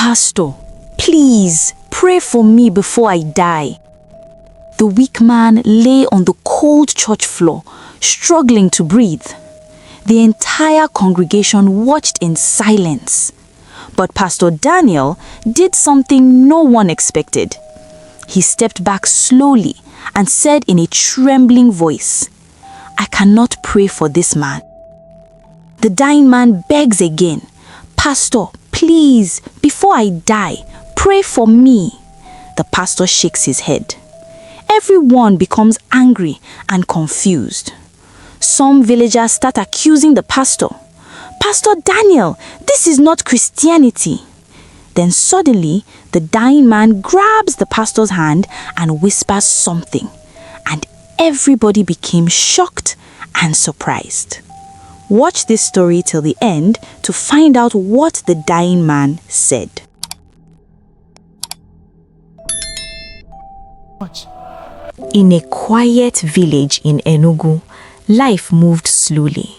"Pastor, please pray for me before I die." The weak man lay on the cold church floor, struggling to breathe. The entire congregation watched in silence. But Pastor Daniel did something no one expected. He stepped back slowly and said in a trembling voice, "I cannot pray for this man." The dying man begs again, "Pastor, please, before I die, pray for me." The pastor shakes his head. Everyone becomes angry and confused. Some villagers start accusing the pastor. "Pastor Daniel, this is not Christianity." Then suddenly, the dying man grabs the pastor's hand and whispers something, and everybody became shocked and surprised. Watch this story till the end to find out what the dying man said. In a quiet village in Enugu, life moved slowly,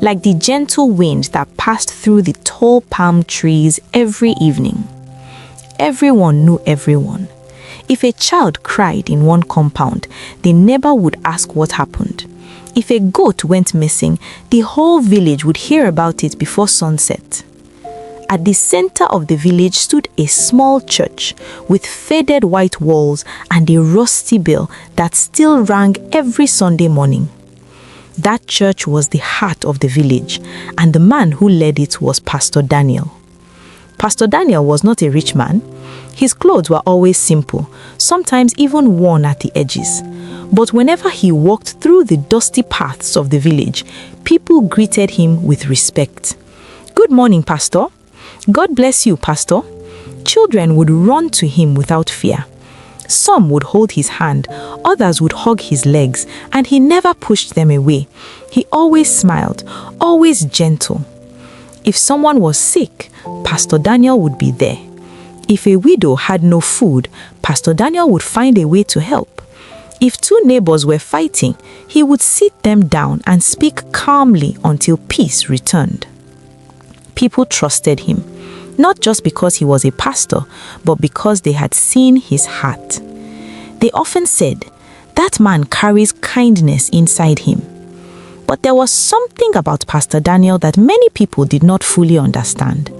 like the gentle wind that passed through the tall palm trees every evening. Everyone knew everyone. If a child cried in one compound, the neighbor would ask what happened. If a goat went missing, the whole village would hear about it before sunset. At the center of the village stood a small church with faded white walls and a rusty bell that still rang every Sunday morning. That church was the heart of the village, and the man who led it was Pastor Daniel. Pastor Daniel was not a rich man. His clothes were always simple, sometimes even worn at the edges. But whenever he walked through the dusty paths of the village, people greeted him with respect. "Good morning, Pastor." "God bless you, Pastor." Children would run to him without fear. Some would hold his hand, others would hug his legs, and he never pushed them away. He always smiled, always gentle. If someone was sick, Pastor Daniel would be there. If a widow had no food, Pastor Daniel would find a way to help. If two neighbors were fighting, he would sit them down and speak calmly until peace returned. People trusted him, not just because he was a pastor, but because they had seen his heart. They often said, "That man carries kindness inside him." But there was something about Pastor Daniel that many people did not fully understand.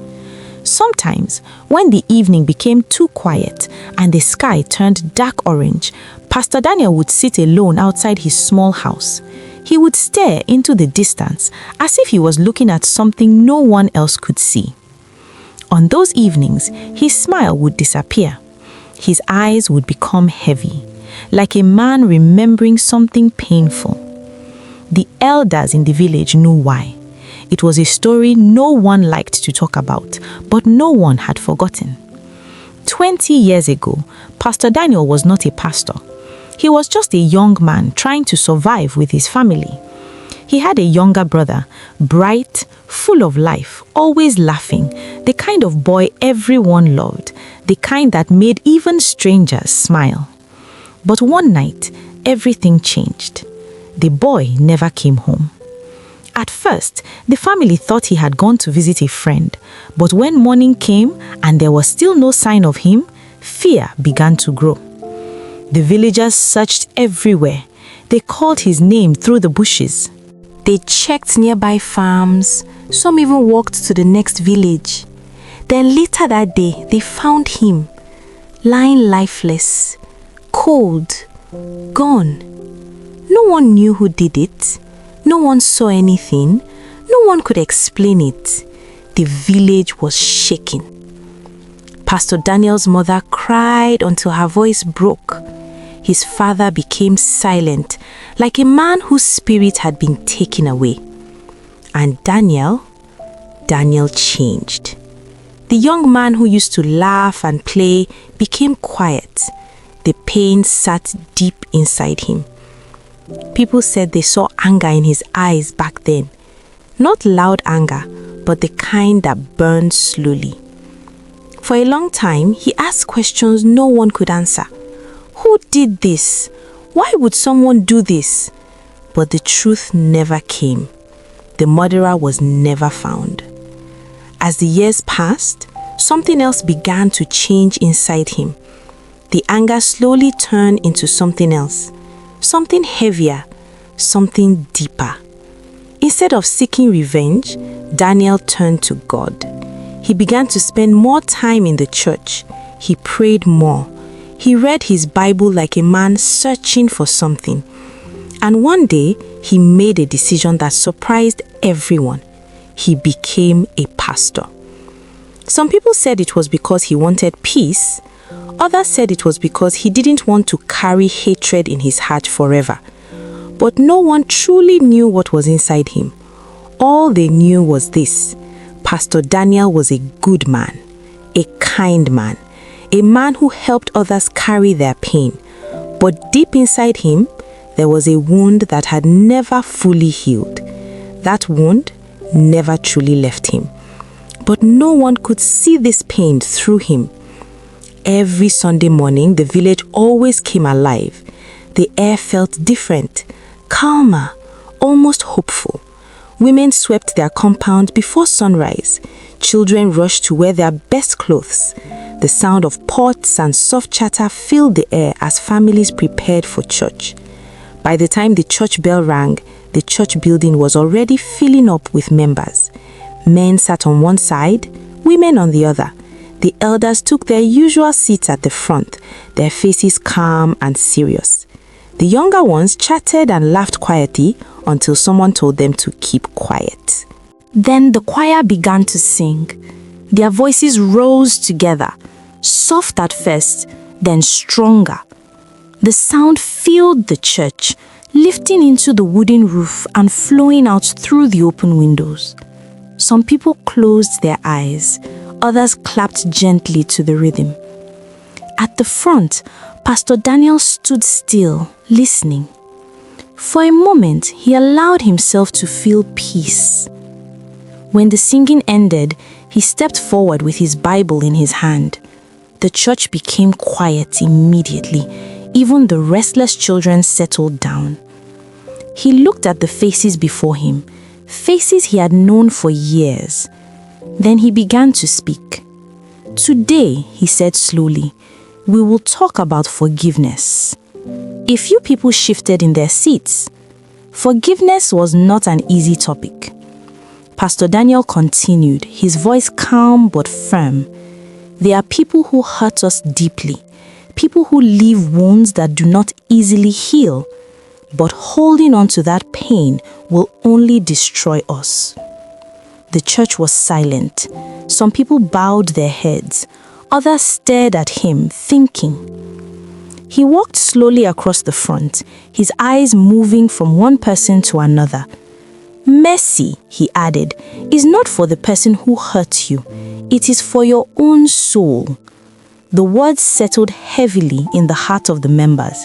Sometimes, when the evening became too quiet and the sky turned dark orange, Pastor Daniel would sit alone outside his small house. He would stare into the distance as if he was looking at something no one else could see. On those evenings, his smile would disappear. His eyes would become heavy, like a man remembering something painful. The elders in the village knew why. It was a story no one liked to talk about, but no one had forgotten. 20 years ago, Pastor Daniel was not a pastor. He was just a young man trying to survive with his family. He had a younger brother, bright, full of life, always laughing, the kind of boy everyone loved, the kind that made even strangers smile. But one night, everything changed. The boy never came home. At first, the family thought he had gone to visit a friend, but when morning came and there was still no sign of him, fear began to grow. The villagers searched everywhere. They called his name through the bushes. They checked nearby farms. Some even walked to the next village. Then later that day, they found him, lying lifeless, cold, gone. No one knew who did it. No one saw anything. No one could explain it. The village was shaking. Pastor Daniel's mother cried until her voice broke. His father became silent, like a man whose spirit had been taken away. And Daniel changed. The young man who used to laugh and play became quiet. The pain sat deep inside him. People said they saw anger in his eyes back then. Not loud anger, but the kind that burned slowly. For a long time, he asked questions no one could answer. Who did this? Why would someone do this? But the truth never came. The murderer was never found. As the years passed, something else began to change inside him. The anger slowly turned into something else, something heavier, something deeper. Instead of seeking revenge, Daniel turned to God. He began to spend more time in the church. He prayed more. He read his Bible like a man searching for something. And one day, he made a decision that surprised everyone. He became a pastor. Some people said it was because he wanted peace. Others said it was because he didn't want to carry hatred in his heart forever. But no one truly knew what was inside him. All they knew was this: Pastor Daniel was a good man, a kind man, a man who helped others carry their pain. But deep inside him, there was a wound that had never fully healed. That wound never truly left him. But no one could see this pain through him. Every Sunday morning, the village always came alive. The air felt different, calmer, almost hopeful. Women swept their compound before sunrise. Children rushed to wear their best clothes. The sound of pots and soft chatter filled the air as families prepared for church. By the time the church bell rang, the church building was already filling up with members. Men sat on one side, women on the other. The elders took their usual seats at the front, their faces calm and serious. The younger ones chatted and laughed quietly until someone told them to keep quiet. Then the choir began to sing. Their voices rose together, soft at first, then stronger. The sound filled the church, lifting into the wooden roof and flowing out through the open windows. Some people closed their eyes, others clapped gently to the rhythm. At the front, Pastor Daniel stood still, listening. For a moment, he allowed himself to feel peace. When the singing ended, he stepped forward with his Bible in his hand. The church became quiet immediately. Even the restless children settled down. He looked at the faces before him, faces he had known for years. Then he began to speak. Today, he said slowly, we will talk about forgiveness. A few people shifted in their seats. Forgiveness was not an easy topic. Pastor Daniel continued, his voice calm but firm. There are people who hurt us deeply, people who leave wounds that do not easily heal, but holding on to that pain will only destroy us. The church was silent. Some people bowed their heads. Others stared at him, thinking. He walked slowly across the front, his eyes moving from one person to another. Mercy, he added, is not for the person who hurt you. It is for your own soul. The words settled heavily in the heart of the members.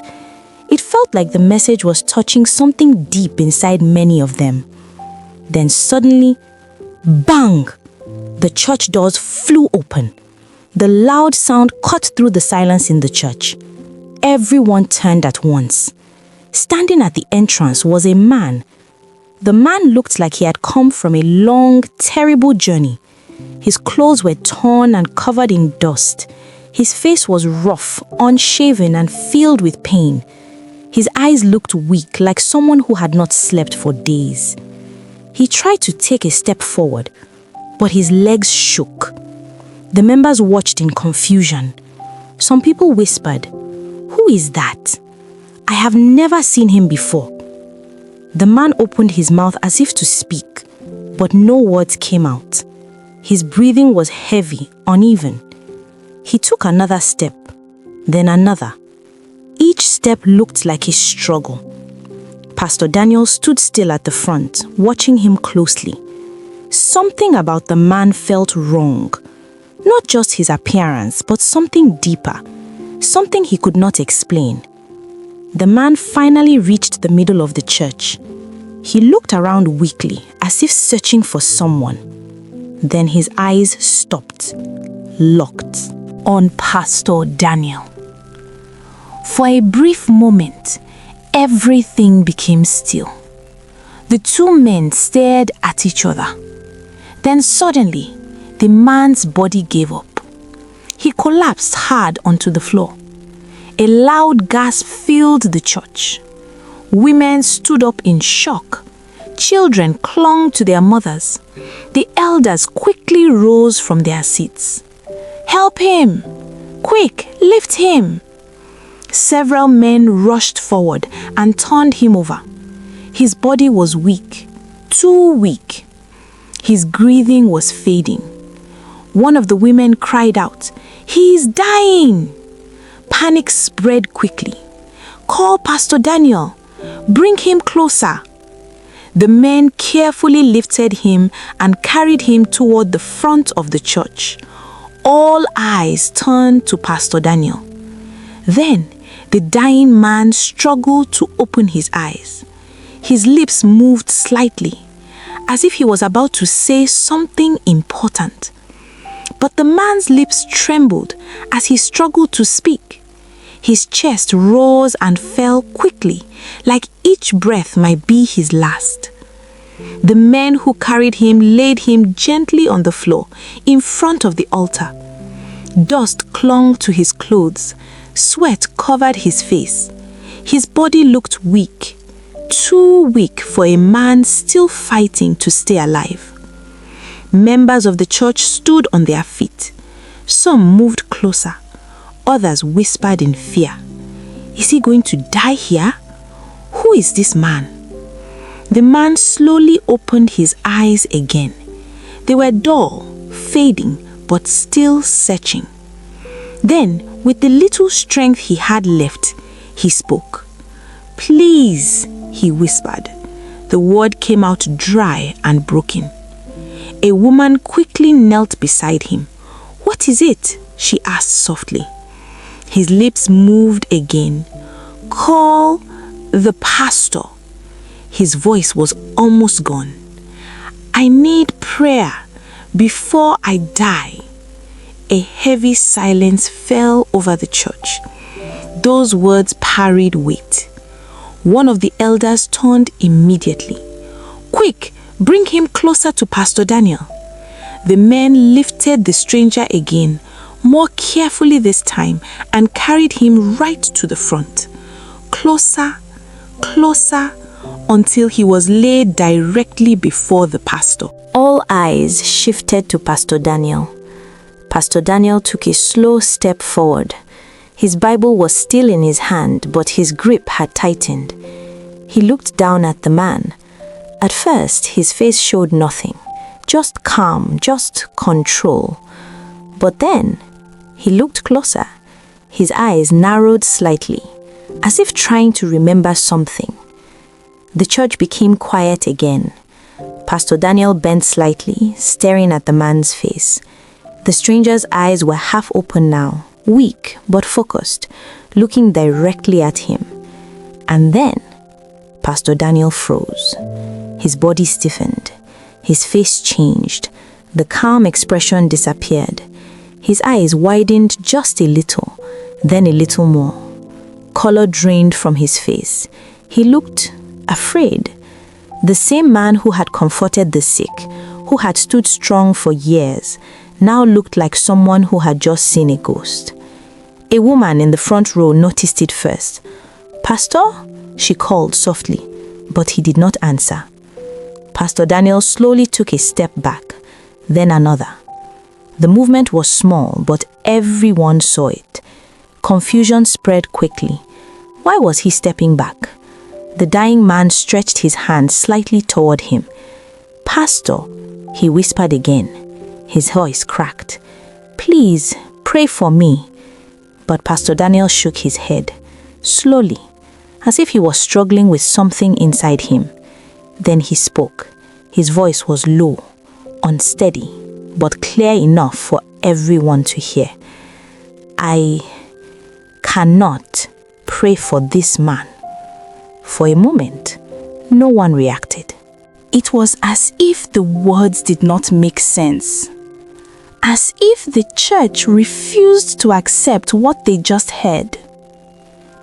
It felt like the message was touching something deep inside many of them. Then suddenly, bang! The church doors flew open. The loud sound cut through the silence in the church. Everyone turned at once. Standing at the entrance was a man. The man looked like he had come from a long, terrible journey. His clothes were torn and covered in dust. His face was rough, unshaven, and filled with pain. His eyes looked weak, like someone who had not slept for days. He tried to take a step forward, but his legs shook. The members watched in confusion. Some people whispered, "Who is that? I have never seen him before." The man opened his mouth as if to speak, but no words came out. His breathing was heavy, uneven. He took another step, then another. Each step looked like a struggle. Pastor Daniel stood still at the front, watching him closely. Something about the man felt wrong. Not just his appearance, but something deeper, something he could not explain. The man finally reached the middle of the church. He looked around weakly, as if searching for someone. Then his eyes stopped, locked on Pastor Daniel. For a brief moment, everything became still. The two men stared at each other. Then suddenly, the man's body gave up. collapsed hard onto the floor. A loud gasp filled the church. Women stood up in shock. Children clung to their mothers. The elders quickly rose from their seats. "Help him! Quick, lift him!" Several men rushed forward and turned him over. His body was weak, too weak. His breathing was fading. One of the women cried out, "He is dying!" Panic spread quickly. "Call Pastor Daniel. Bring him closer." The men carefully lifted him and carried him toward the front of the church. All eyes turned to Pastor Daniel. Then the dying man struggled to open his eyes. His lips moved slightly, as if he was about to say something important. But the man's lips trembled as he struggled to speak. His chest rose and fell quickly, like each breath might be his last. The men who carried him laid him gently on the floor in front of the altar. Dust clung to his clothes. Sweat covered his face. His body looked weak, too weak for a man still fighting to stay alive. Members of the church stood on their feet. Some moved closer. Others whispered in fear. "Is he going to die here? Who is this man?" The man slowly opened his eyes again. They were dull, fading, but still searching. Then, with the little strength he had left, he spoke. "Please," he whispered. The word came out dry and broken. A woman quickly knelt beside him. "What is it?" she asked softly. His lips moved again. "Call the pastor." His voice was almost gone. "I need prayer before I die." A heavy silence fell over the church. Those words carried weight. One of the elders turned immediately. "Quick, bring him closer to Pastor Daniel." The men lifted the stranger again, more carefully this time, and carried him right to the front. Closer, closer, until he was laid directly before the pastor. All eyes shifted to Pastor Daniel. Pastor Daniel took a slow step forward. His Bible was still in his hand, but his grip had tightened. He looked down at the man. At first, his face showed nothing, just calm, just control. But then, he looked closer. His eyes narrowed slightly, as if trying to remember something. The church became quiet again. Pastor Daniel bent slightly, staring at the man's face. The stranger's eyes were half open now, weak but focused, looking directly at him. And then, Pastor Daniel froze. His body stiffened. His face changed. The calm expression disappeared. His eyes widened just a little, then a little more. Color drained from his face. He looked afraid. The same man who had comforted the sick, who had stood strong for years, now looked like someone who had just seen a ghost. A woman in the front row noticed it first. "Pastor?" she called softly, but he did not answer. Pastor Daniel slowly took a step back, then another. The movement was small, but everyone saw it. Confusion spread quickly. Why was he stepping back? The dying man stretched his hand slightly toward him. "Pastor," he whispered again. His voice cracked. "Please, pray for me." But Pastor Daniel shook his head, slowly, as if he was struggling with something inside him. Then he spoke. His voice was low, unsteady, but clear enough for everyone to hear. "I cannot pray for this man." For a moment, no one reacted. It was as if the words did not make sense. As if the church refused to accept what they just heard.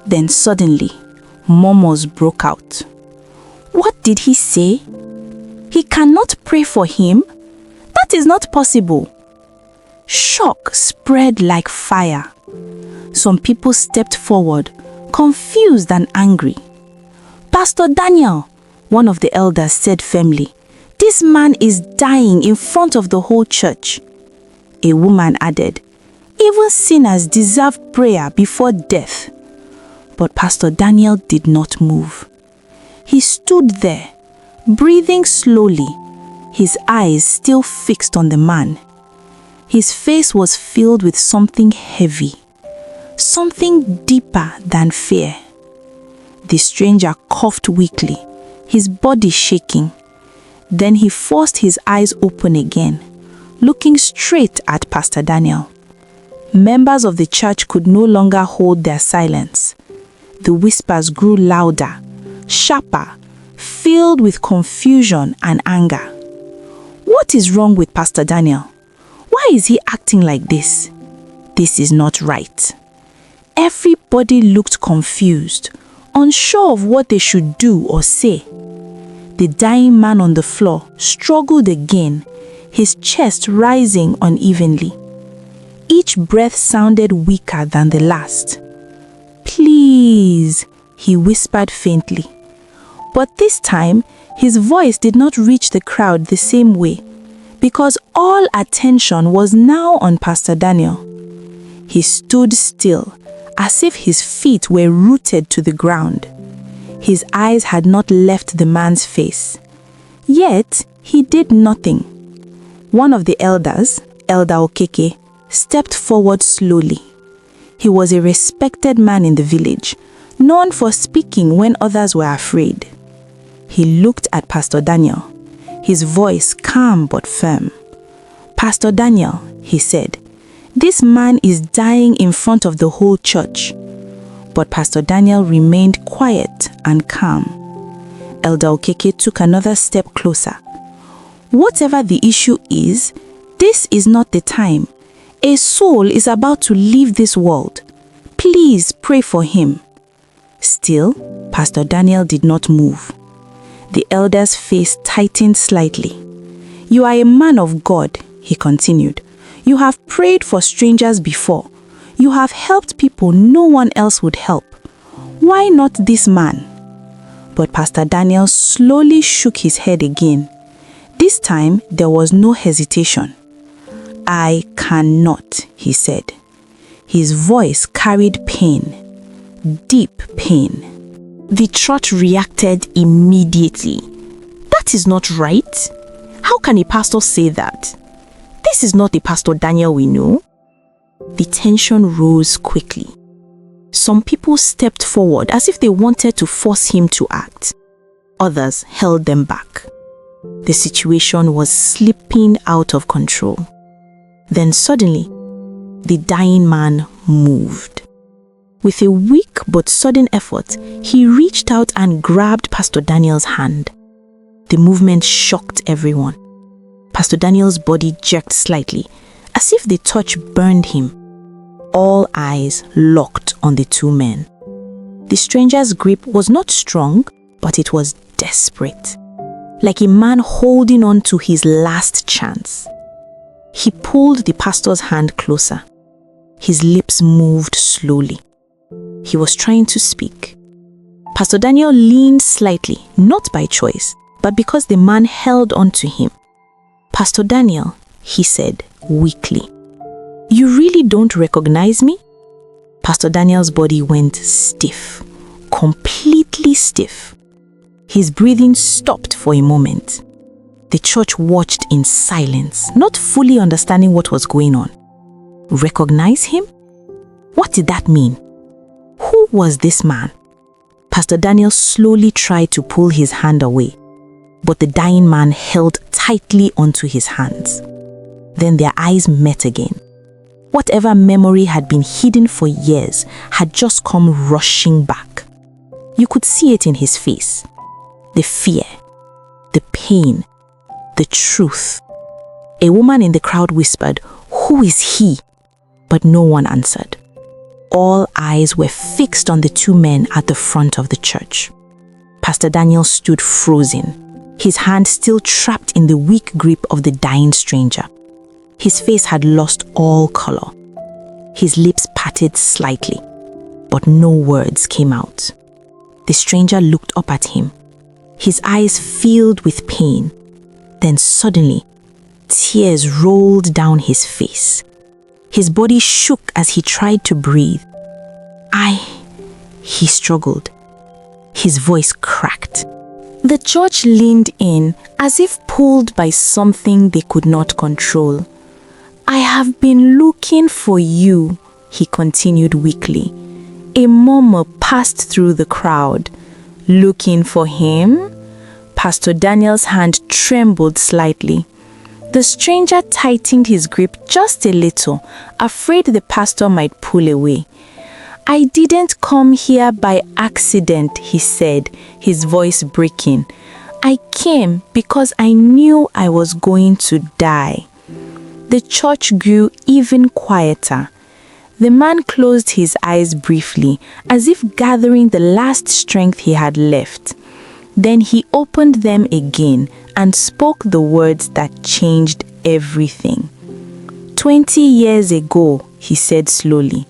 Then suddenly, murmurs broke out. "What did he say? He cannot pray for him? That is not possible." Shock spread like fire. Some people stepped forward, confused and angry. "Pastor Daniel," one of the elders said firmly, "this man is dying in front of the whole church." A woman added, "Even sinners deserve prayer before death." But Pastor Daniel did not move. He stood there, breathing slowly, his eyes still fixed on the man. His face was filled with something heavy, something deeper than fear. The stranger coughed weakly, his body shaking. Then he forced his eyes open again, looking straight at Pastor Daniel. Members of the church could no longer hold their silence. The whispers grew louder, sharper, filled with confusion and anger. What is wrong with Pastor Daniel? Why is he acting like this? This is not right. Everybody looked confused, unsure of what they should do or say. The dying man on the floor struggled again, his chest rising unevenly. Each breath sounded weaker than the last. "Please," he whispered faintly. But this time, his voice did not reach the crowd the same way, because all attention was now on Pastor Daniel. He stood still, as if his feet were rooted to the ground. His eyes had not left the man's face. Yet, he did nothing. One of the elders, Elder Okeke, stepped forward slowly. He was a respected man in the village, known for speaking when others were afraid. He looked at Pastor Daniel, his voice calm but firm. "Pastor Daniel," he said, "this man is dying in front of the whole church." But Pastor Daniel remained quiet and calm. Elder Okeke took another step closer. "Whatever the issue is, this is not the time. A soul is about to leave this world. Please pray for him." Still, Pastor Daniel did not move. The elder's face tightened slightly. "You are a man of God," he continued. "You have prayed for strangers before. You have helped people no one else would help. Why not this man?" But Pastor Daniel slowly shook his head again. This time, there was no hesitation. "I cannot," he said. His voice carried pain, deep pain. The church reacted immediately. "That is not right. How can a pastor say that? This is not the Pastor Daniel we know." The tension rose quickly. Some people stepped forward as if they wanted to force him to act. Others held them back. The situation was slipping out of control. Then suddenly, the dying man moved. With a weak but sudden effort, he reached out and grabbed Pastor Daniel's hand. The movement shocked everyone. Pastor Daniel's body jerked slightly, as if the touch burned him. All eyes locked on the two men. The stranger's grip was not strong, but it was desperate, like a man holding on to his last chance. He pulled the pastor's hand closer. His lips moved slowly. He was trying to speak. Pastor Daniel leaned slightly, not by choice, but because the man held on to him. "Pastor Daniel," he said weakly, "you really don't recognize me?" Pastor Daniel's body went stiff, completely stiff. His breathing stopped for a moment. The church watched in silence, not fully understanding what was going on. Recognize him? What did that mean? Who was this man? Pastor Daniel slowly tried to pull his hand away, but the dying man held tightly onto his hands. Then their eyes met again. Whatever memory had been hidden for years had just come rushing back. You could see it in his face. The fear, the pain, the truth. A woman in the crowd whispered, "Who is he?" But no one answered. All eyes were fixed on the two men at the front of the church. Pastor Daniel stood frozen, his hand still trapped in the weak grip of the dying stranger. His face had lost all color. His lips parted slightly, but no words came out. The stranger looked up at him, his eyes filled with pain. Then suddenly, tears rolled down his face. His body shook as he tried to breathe. He struggled. His voice cracked. The church leaned in as if pulled by something they could not control. "I have been looking for you," he continued weakly. A murmur passed through the crowd. "Looking for him?" Pastor Daniel's hand trembled slightly. The stranger tightened his grip just a little, afraid the pastor might pull away. "I didn't come here by accident," he said, his voice breaking. "I came because I knew I was going to die." The church grew even quieter. The man closed his eyes briefly, as if gathering the last strength he had left. Then he opened them again and spoke the words that changed everything. 20 years ago, he said slowly,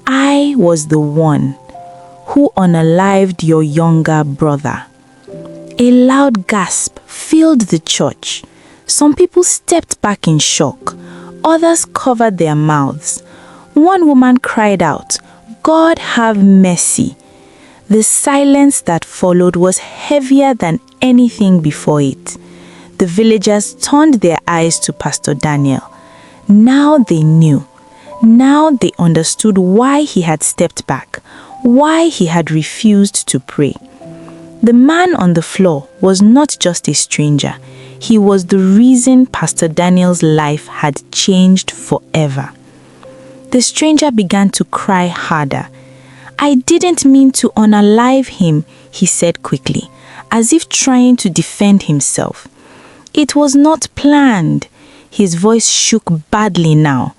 "I was the one who unalived your younger brother." A loud gasp filled the church. Some people stepped back in shock. Others covered their mouths. One woman cried out, "God have mercy." The silence that followed was heavier than anything before it. The villagers turned their eyes to Pastor Daniel. Now they knew. Now they understood why he had stepped back, why he had refused to pray. The man on the floor was not just a stranger. He was the reason Pastor Daniel's life had changed forever. The stranger began to cry harder. "I didn't mean to unalive him," he said quickly, as if trying to defend himself. "It was not planned." His voice shook badly now.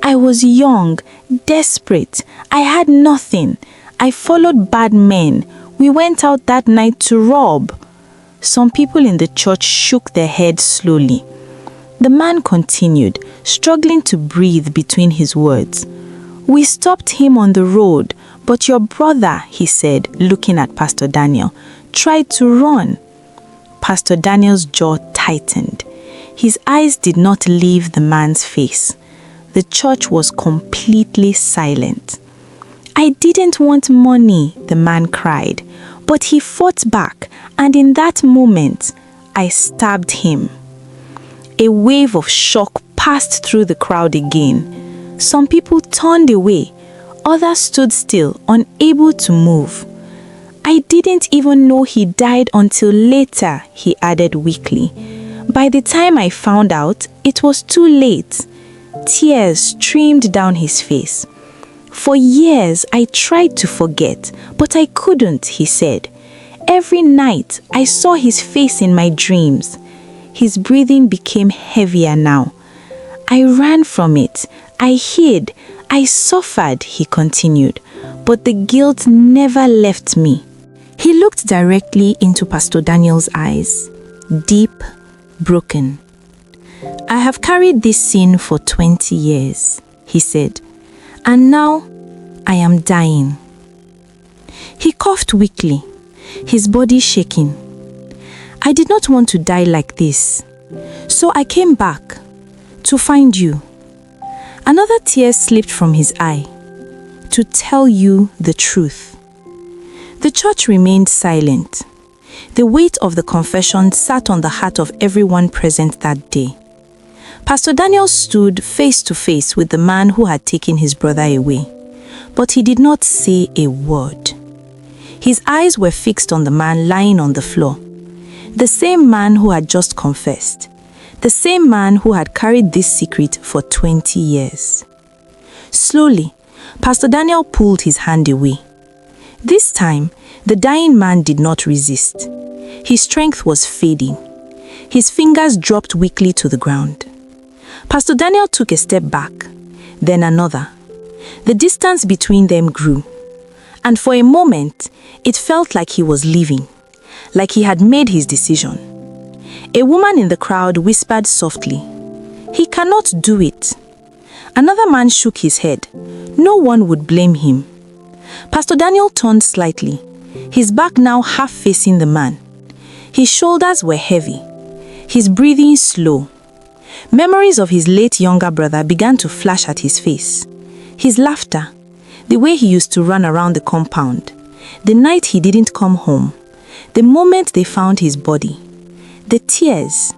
"I was young, desperate. I had nothing. I followed bad men. We went out that night to rob." Some people in the church shook their heads slowly. The man continued, struggling to breathe between his words. "We stopped him on the road, but your brother," he said, looking at Pastor Daniel, "tried to run." Pastor Daniel's jaw tightened. His eyes did not leave the man's face. The church was completely silent. "I didn't want money," the man cried, but he fought back, and in that moment, I stabbed him. A wave of shock passed through the crowd again. Some people turned away. Others stood still, unable to move. "I didn't even know he died until later," he added weakly. "By the time I found out, it was too late." Tears streamed down his face. "For years, I tried to forget, but I couldn't," he said. "Every night, I saw his face in my dreams." His breathing became heavier now. "I ran from it. I hid. I suffered," he continued, "but the guilt never left me." He looked directly into Pastor Daniel's eyes, deep, broken. "I have carried this sin for 20 years, he said, "and now I am dying." He coughed weakly, his body shaking. "I did not want to die like this, so I came back to find you." Another tear slipped from his eye. "To tell you the truth." The church remained silent. The weight of the confession sat on the heart of everyone present that day. Pastor Daniel stood face to face with the man who had taken his brother away, but he did not say a word. His eyes were fixed on the man lying on the floor, the same man who had just confessed, the same man who had carried this secret for 20 years. Slowly, Pastor Daniel pulled his hand away. This time, the dying man did not resist. His strength was fading. His fingers dropped weakly to the ground. Pastor Daniel took a step back, then another. The distance between them grew, and for a moment, it felt like he was leaving, like he had made his decision. A woman in the crowd whispered softly, He cannot do it. Another man shook his head. No one would blame him. Pastor Daniel turned slightly, his back now half facing the man. His shoulders were heavy, his breathing slow. Memories of his late younger brother began to flash at his face. His laughter, the way he used to run around the compound, the night he didn't come home, the moment they found his body, the tears,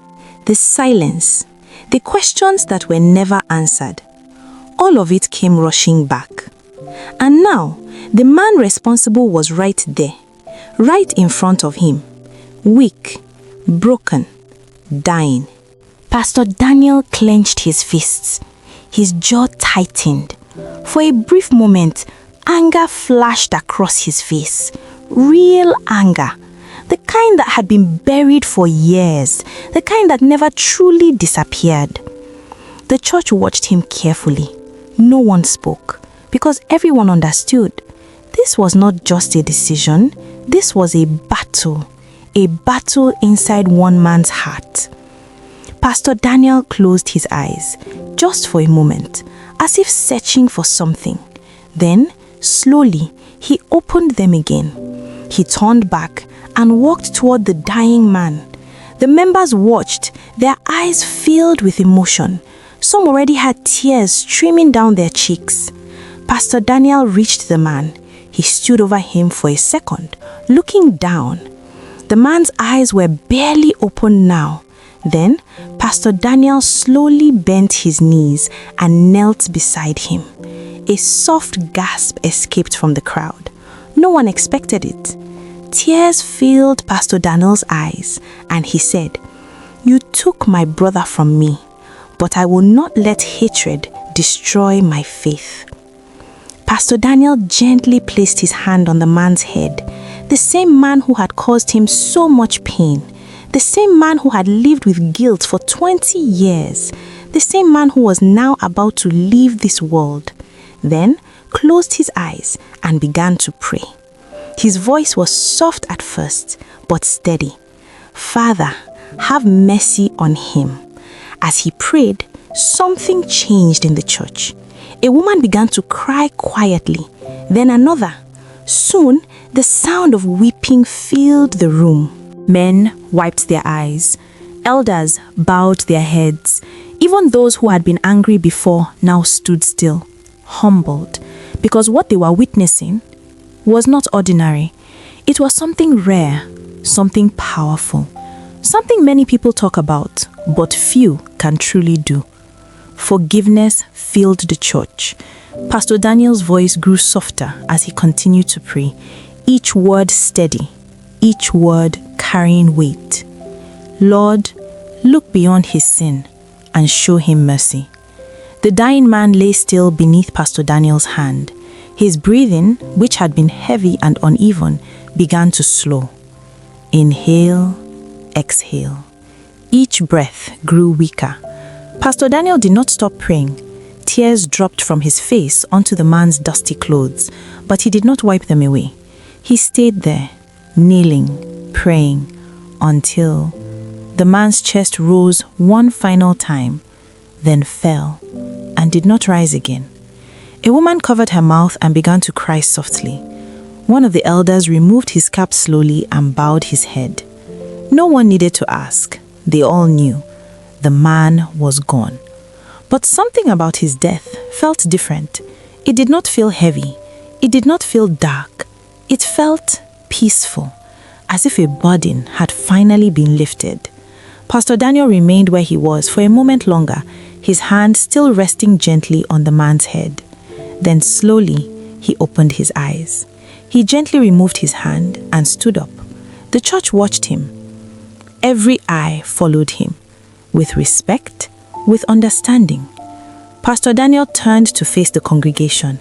the silence, the questions that were never answered. All of it came rushing back. And now, the man responsible was right there, right in front of him, weak, broken, dying. Pastor Daniel clenched his fists. His jaw tightened. For a brief moment, anger flashed across his face. Real anger. The kind that had been buried for years. The kind that never truly disappeared. The church watched him carefully. No one spoke, because everyone understood. This was not just a decision. This was a battle inside one man's heart. Pastor Daniel closed his eyes, just for a moment, as if searching for something. Then, slowly, he opened them again. He turned back and walked toward the dying man. The members watched, their eyes filled with emotion. Some already had tears streaming down their cheeks. Pastor Daniel reached the man. He stood over him for a second, looking down. The man's eyes were barely open now. Then, Pastor Daniel slowly bent his knees and knelt beside him. A soft gasp escaped from the crowd. No one expected it. Tears filled Pastor Daniel's eyes, and he said, "You took my brother from me, but I will not let hatred destroy my faith." Pastor Daniel gently placed his hand on the man's head, the same man who had caused him so much pain, the same man who had lived with guilt for 20 years, the same man who was now about to leave this world. Then closed his eyes and began to pray. His voice was soft at first, but steady. "Father, have mercy on him." As he prayed, something changed in the church. A woman began to cry quietly, then another. Soon, the sound of weeping filled the room. Men wiped their eyes. Elders bowed their heads. Even those who had been angry before now stood still, humbled, because what they were witnessing was not ordinary. It was something rare, something powerful, something many people talk about, but few can truly do. Forgiveness filled the church. Pastor Daniel's voice grew softer as he continued to pray, each word steady, each word carrying weight. "Lord, look beyond his sin and show him mercy." The dying man lay still beneath Pastor Daniel's hand. His breathing, which had been heavy and uneven, began to slow. Inhale, exhale. Each breath grew weaker. Pastor Daniel did not stop praying. Tears dropped from his face onto the man's dusty clothes, but he did not wipe them away. He stayed there, kneeling, praying, until the man's chest rose one final time, then fell, and did not rise again. A woman covered her mouth and began to cry softly. One of the elders removed his cap slowly and bowed his head. No one needed to ask. They all knew. The man was gone. But something about his death felt different. It did not feel heavy. It did not feel dark. It felt peaceful, as if a burden had finally been lifted. Pastor Daniel remained where he was for a moment longer, his hand still resting gently on the man's head. Then slowly, he opened his eyes. He gently removed his hand and stood up. The church watched him. Every eye followed him, with respect, with understanding. Pastor Daniel turned to face the congregation.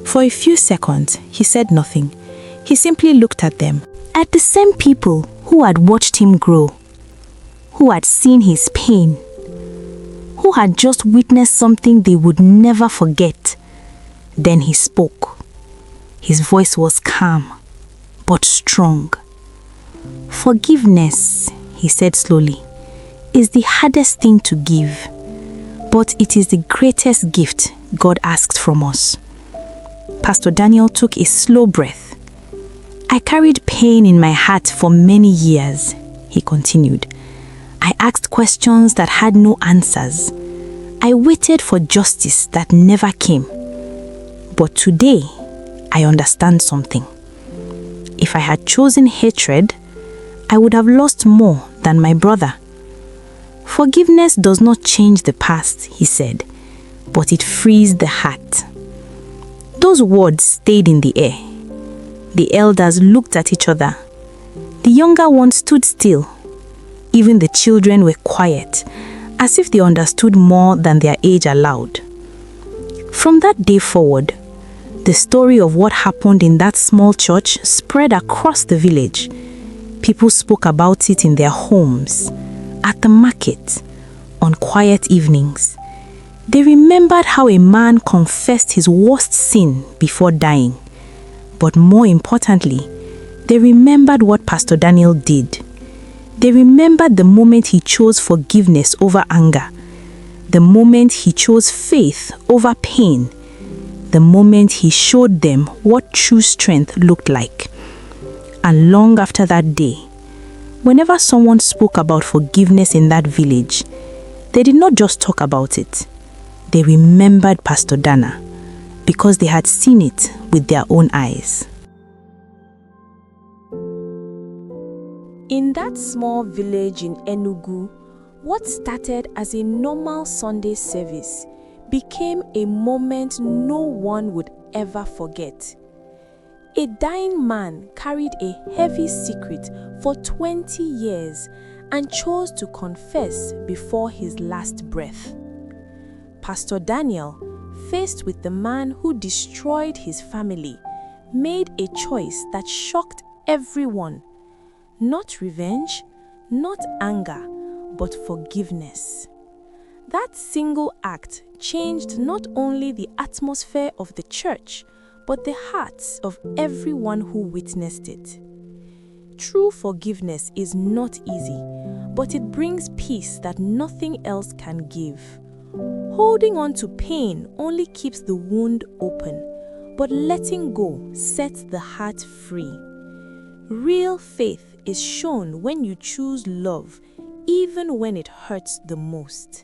For a few seconds, he said nothing. He simply looked at them, at the same people who had watched him grow, who had seen his pain, who had just witnessed something they would never forget. Then he spoke. His voice was calm, but strong. "Forgiveness," he said slowly, "is the hardest thing to give. But it is the greatest gift God asked from us. Pastor Daniel took a slow breath. I carried pain in my heart for many years, he continued. I asked questions that had no answers. I waited for justice that never came. But today, I understand something. If I had chosen hatred, I would have lost more than my brother. Forgiveness does not change the past, he said, but it frees the heart. Those words stayed in the air. The elders looked at each other. The younger ones stood still. Even the children were quiet, as if they understood more than their age allowed. From that day forward, the story of what happened in that small church spread across the village. People spoke about it in their homes, at the market, on quiet evenings. They remembered how a man confessed his worst sin before dying. But more importantly, they remembered what Pastor Daniel did. They remembered the moment he chose forgiveness over anger, the moment he chose faith over pain, the moment he showed them what true strength looked like. And long after that day, whenever someone spoke about forgiveness in that village, they did not just talk about it. They remembered Pastor Dana because they had seen it with their own eyes. In that small village in Enugu, what started as a normal Sunday service became a moment no one would ever forget. A dying man carried a heavy secret for 20 years and chose to confess before his last breath. Pastor Daniel, faced with the man who destroyed his family, made a choice that shocked everyone. Not revenge, not anger, but forgiveness. That single act changed not only the atmosphere of the church, but the hearts of everyone who witnessed it. True forgiveness is not easy, but it brings peace that nothing else can give. Holding on to pain only keeps the wound open, but letting go sets the heart free. Real faith is shown when you choose love, even when it hurts the most.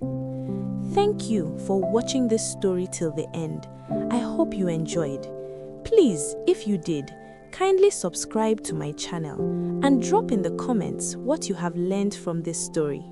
Thank you for watching this story till the end. I hope you enjoyed. Please, if you did, kindly subscribe to my channel and drop in the comments what you have learned from this story.